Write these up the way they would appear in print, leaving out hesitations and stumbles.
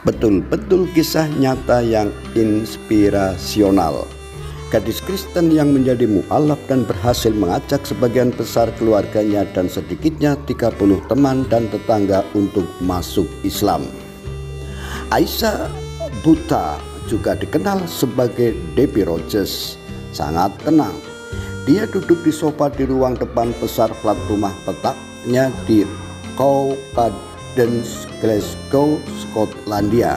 Betul-betul kisah nyata yang inspirasional. Gadis Kristen yang menjadi mualaf dan berhasil mengajak sebagian besar keluarganya dan sedikitnya 30 teman dan tetangga untuk masuk Islam. Aisyah Buta juga dikenal sebagai Debbie Rogers, sangat tenang. Dia duduk di sofa di ruang depan besar flat rumah petaknya di Cowcaddens, Glasgow, Skotlandia.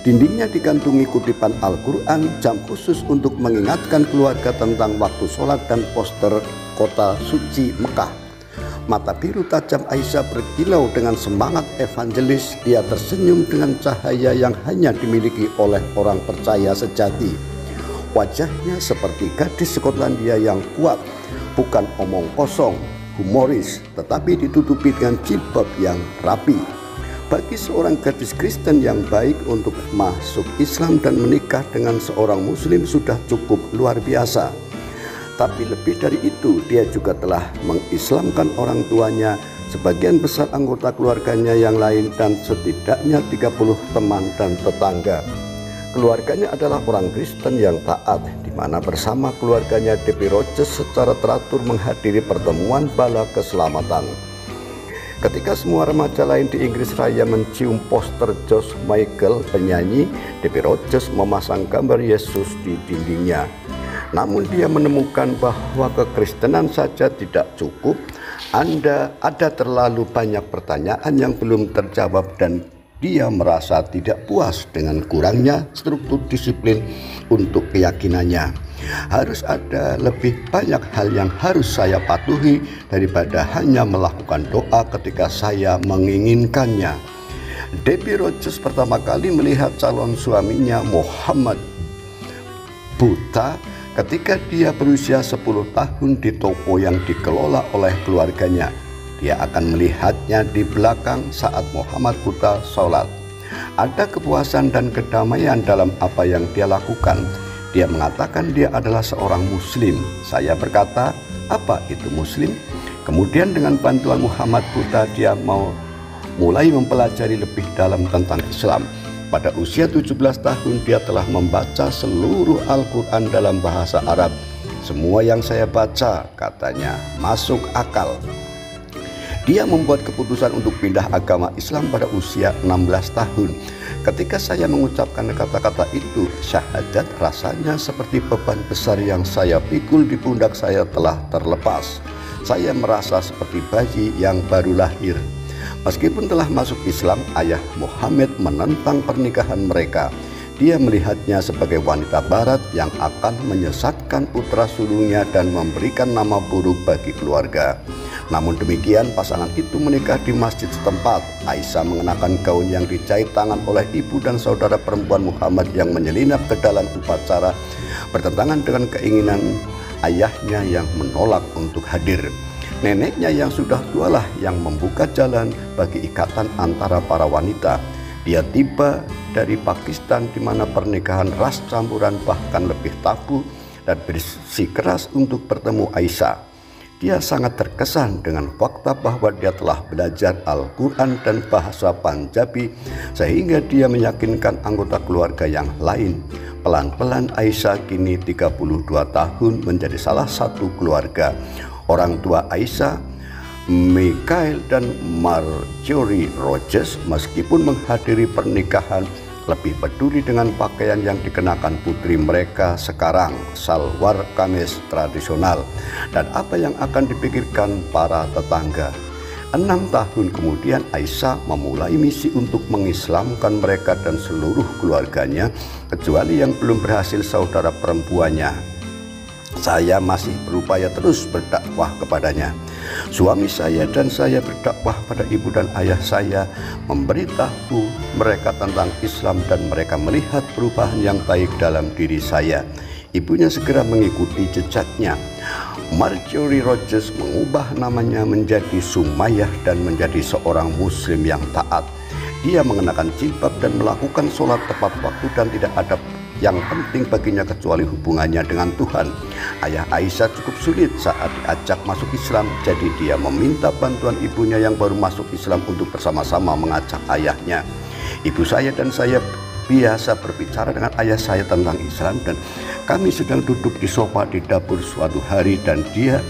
Dindingnya digantungi kutipan Al-Quran, jam khusus untuk mengingatkan keluarga tentang waktu sholat, dan poster kota suci Mekah. Mata biru tajam Aisyah berkilau dengan semangat evangelis. Dia tersenyum dengan cahaya yang hanya dimiliki oleh orang percaya sejati. Wajahnya seperti gadis Skotlandia yang kuat, bukan omong kosong, humoris, tetapi ditutupi dengan jilbab yang rapi. Bagi seorang gadis Kristen yang baik, untuk masuk Islam dan menikah dengan seorang Muslim sudah cukup luar biasa. Tapi lebih dari itu, dia juga telah mengislamkan orang tuanya, sebagian besar anggota keluarganya yang lain, dan setidaknya 30 teman dan tetangga. Keluarganya adalah orang Kristen yang taat, di mana bersama keluarganya Debbie Rogers secara teratur menghadiri pertemuan bala keselamatan. Ketika semua remaja lain di Inggris Raya mencium poster George Michael, penyanyi, Debbie Rogers memasang gambar Yesus di dindingnya. Namun dia menemukan bahwa kekristenan saja tidak cukup. Ada terlalu banyak pertanyaan yang belum terjawab, dan dia merasa tidak puas dengan kurangnya struktur disiplin untuk keyakinannya. Harus ada lebih banyak hal yang harus saya patuhi daripada hanya melakukan doa ketika saya menginginkannya. Debbie Rogers pertama kali melihat calon suaminya Muhammad Buta ketika dia berusia 10 tahun di toko yang dikelola oleh keluarganya. Dia akan melihatnya di belakang saat Muhammad Buta sholat. Ada kepuasan dan kedamaian dalam apa yang dia lakukan. Dia mengatakan dia adalah seorang Muslim. Saya berkata, apa itu Muslim? Kemudian dengan bantuan Muhammad Buta, dia mulai mempelajari lebih dalam tentang Islam. Pada usia 17 tahun, dia telah membaca seluruh Al-Quran dalam bahasa Arab. Semua yang saya baca, katanya, masuk akal. Dia membuat keputusan untuk pindah agama Islam pada usia 16 tahun. Ketika saya mengucapkan kata-kata itu, syahadat, rasanya seperti beban besar yang saya pikul di pundak saya telah terlepas. Saya merasa seperti bayi yang baru lahir. Meskipun telah masuk Islam, ayah Muhammad menentang pernikahan mereka. Dia melihatnya sebagai wanita barat yang akan menyesatkan putra sulungnya dan memberikan nama buruk bagi keluarga. Namun demikian, pasangan itu menikah di masjid setempat. Aisyah mengenakan gaun yang dijahit tangan oleh ibu dan saudara perempuan Muhammad yang menyelinap ke dalam upacara, bertentangan dengan keinginan ayahnya yang menolak untuk hadir. Neneknya yang sudah tualah yang membuka jalan bagi ikatan antara para wanita. Dia tiba dari Pakistan, di mana pernikahan ras campuran bahkan lebih tabu, dan bersikeras untuk bertemu Aisyah. Dia sangat terkesan dengan fakta bahwa dia telah belajar Al-Quran dan bahasa Punjabi, sehingga dia meyakinkan anggota keluarga yang lain. Pelan-pelan Aisyah kini 32 tahun menjadi salah satu keluarga. Orang tua Aisyah, Michael dan Marjorie Rogers, meskipun menghadiri pernikahan, lebih peduli dengan pakaian yang dikenakan putri mereka sekarang, salwar kamis tradisional, dan apa yang akan dipikirkan para tetangga. 6 tahun kemudian, Aisyah memulai misi untuk mengislamkan mereka dan seluruh keluarganya, kecuali yang belum berhasil saudara perempuannya. Saya masih berupaya terus berdakwah kepadanya. Suami saya dan saya berdakwah pada ibu dan ayah saya, memberitahu mereka tentang Islam, dan mereka melihat perubahan yang baik dalam diri saya. Ibunya segera mengikuti jejaknya. Marjorie Rogers mengubah namanya menjadi Sumayyah dan menjadi seorang Muslim yang taat. Dia mengenakan jilbab dan melakukan sholat tepat waktu, dan tidak ada yang penting baginya kecuali hubungannya dengan Tuhan. Ayah Aisyah cukup sulit saat diajak masuk Islam, jadi dia meminta bantuan ibunya yang baru masuk Islam untuk bersama-sama mengajak ayahnya. Ibu saya dan saya biasa berbicara dengan ayah saya tentang Islam, dan kami sedang duduk di sofa di dapur suatu hari dan dia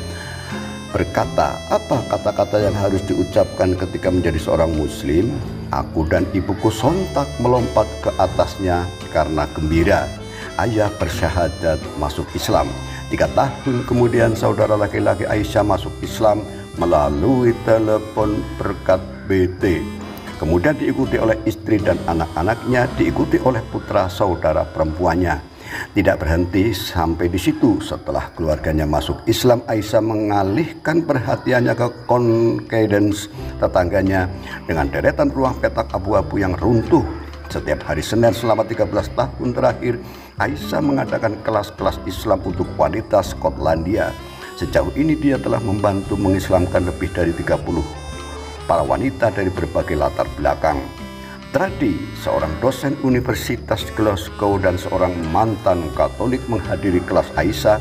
berkata, apa kata-kata yang harus diucapkan ketika menjadi seorang muslim? Aku dan ibuku sontak melompat ke atasnya karena gembira. Ayah bersyahadat masuk Islam. 3 tahun kemudian saudara laki-laki Aisyah masuk Islam melalui telepon berkat BT. Kemudian diikuti oleh istri dan anak-anaknya, diikuti oleh putra saudara perempuannya. Tidak berhenti sampai di situ. Setelah keluarganya masuk Islam, Aisyah mengalihkan perhatiannya ke confidence tetangganya dengan deretan ruang petak abu-abu yang runtuh. Setiap hari Senin selama 13 tahun terakhir, Aisyah mengadakan kelas-kelas Islam untuk wanita Skotlandia. Sejauh ini dia telah membantu mengislamkan lebih dari 30 para wanita dari berbagai latar belakang. Tradi, seorang dosen Universitas Glasgow dan seorang mantan Katolik menghadiri kelas Aisyah,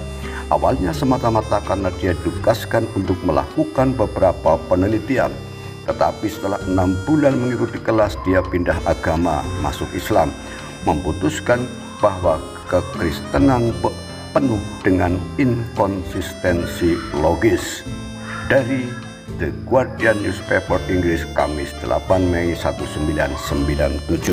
awalnya semata-mata karena dia ditugaskan untuk melakukan beberapa penelitian. Tetapi setelah 6 bulan mengikuti kelas, dia pindah agama, masuk Islam, memutuskan bahwa kekristenan penuh dengan inkonsistensi logis. Dari The Guardian newspaper Inggris, Kamis 8 Mei 1997.